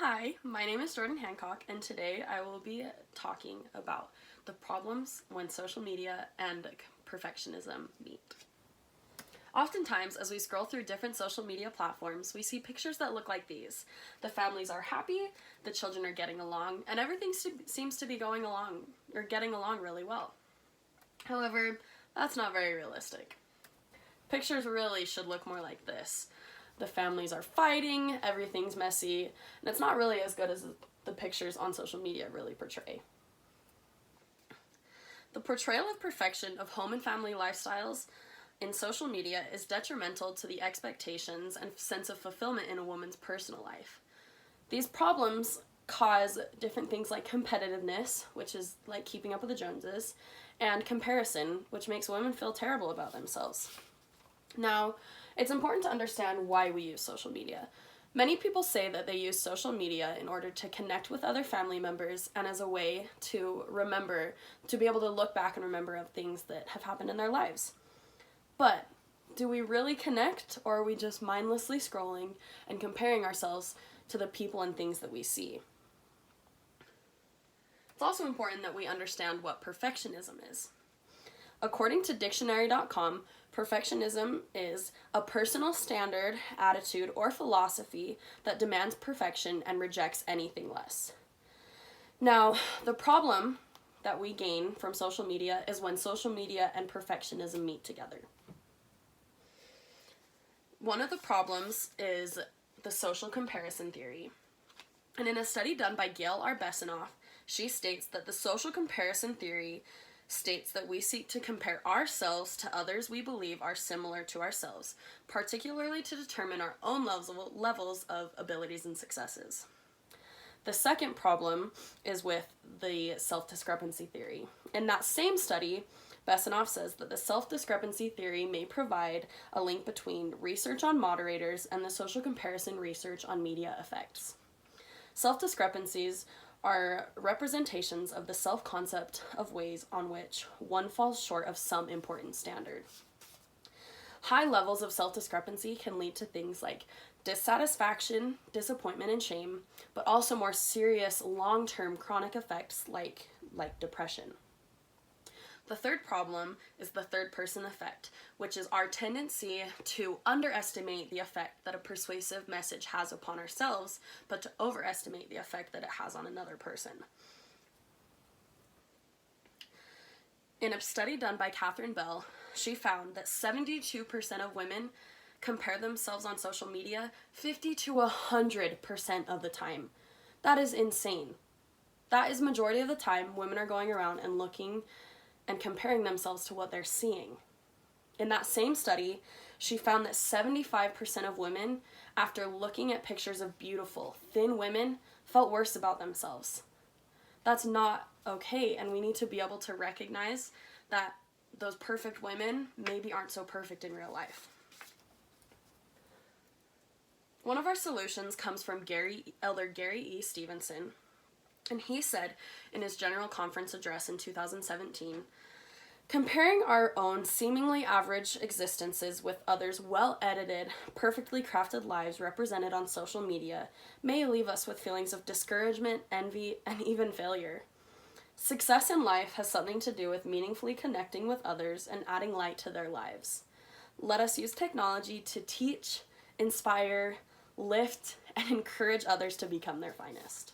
Hi, my name is Jordan Hancock, and today I will be talking about the problems when social media and perfectionism meet. Oftentimes, as we scroll through different social media platforms, we see pictures that look like these. The families are happy, the children are getting along, and everything seems to be going along, or getting along really well. However, that's not very realistic. Pictures really should look more like this. The families are fighting, everything's messy, and it's not really as good as the pictures on social media really portray. The portrayal of perfection of home and family lifestyles in social media is detrimental to the expectations and sense of fulfillment in a woman's personal life. These problems cause different things like competitiveness, which is like keeping up with the Joneses, and comparison, which makes women feel terrible about themselves. Now, it's important to understand why we use social media. Many people say that they use social media in order to connect with other family members and as a way to remember, to be able to look back and remember of things that have happened in their lives. But do we really connect, or are we just mindlessly scrolling and comparing ourselves to the people and things that we see? It's also important that we understand what perfectionism is. According to dictionary.com, perfectionism is a personal standard, attitude, or philosophy that demands perfection and rejects anything less. Now, the problem that we gain from social media is when social media and perfectionism meet together. One of the problems is the social comparison theory. And in a study done by Gail R. Bessanoff, she states that the social comparison theory states that we seek to compare ourselves to others we believe are similar to ourselves, particularly to determine our own levels of abilities and successes. The second problem is with the self-discrepancy theory. In that same study, Bessanoff says that the self-discrepancy theory may provide a link between research on moderators and the social comparison research on media effects. Self-discrepancies are representations of the self-concept of ways on which one falls short of some important standard. High levels of self-discrepancy can lead to things like dissatisfaction, disappointment, and shame, but also more serious long-term chronic effects like depression. The third problem is the third-person effect, which is our tendency to underestimate the effect that a persuasive message has upon ourselves, but to overestimate the effect that it has on another person. In a study done by Catherine Bell, she found that 72% of women compare themselves on social media 50 to 100% of the time. That is insane. That is majority of the time women are going around and looking and comparing themselves to what they're seeing. In that same study, she found that 75% of women, after looking at pictures of beautiful, thin women, felt worse about themselves. That's not okay, and we need to be able to recognize that those perfect women maybe aren't so perfect in real life. One of our solutions comes from Elder Gary E. Stevenson, and he said in his general conference address in 2017, comparing our own seemingly average existences with others' well-edited, perfectly crafted lives represented on social media may leave us with feelings of discouragement, envy, and even failure. Success in life has something to do with meaningfully connecting with others and adding light to their lives. Let us use technology to teach, inspire, lift, and encourage others to become their finest.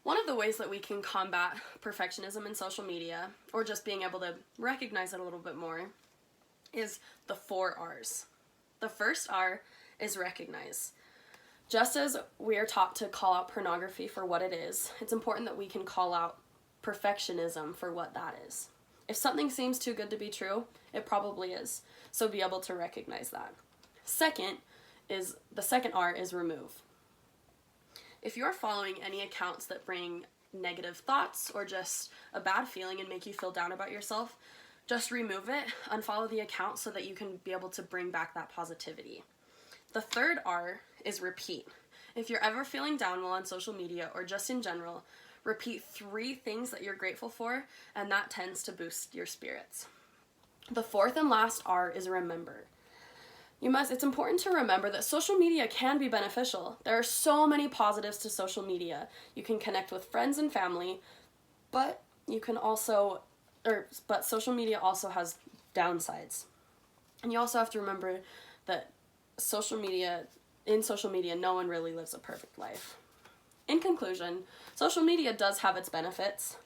One of the ways that we can combat perfectionism in social media, or just being able to recognize it a little bit more, is the 4 R's. The first R is recognize. Just as we are taught to call out pornography for what it is, it's important that we can call out perfectionism for what that is. If something seems too good to be true, it probably is. So be able to recognize that. The second R is remove. If you're following any accounts that bring negative thoughts or just a bad feeling and make you feel down about yourself, just remove it, unfollow the account so that you can be able to bring back that positivity. The third R is repeat. If you're ever feeling down while on social media or just in general, repeat 3 things that you're grateful for, and that tends to boost your spirits. The fourth and last R is remember. It's important to remember that social media can be beneficial. There are so many positives to social media. You can connect with friends and family, but but social media also has downsides. And you also have to remember that in social media, no one really lives a perfect life. In conclusion, social media does have its benefits,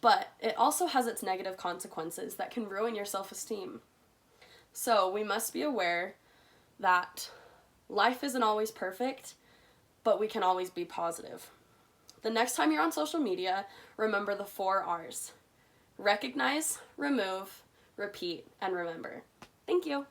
but it also has its negative consequences that can ruin your self-esteem. So we must be aware that life isn't always perfect, but we can always be positive. The next time you're on social media, remember the 4 R's. Recognize, remove, repeat, and remember. Thank you.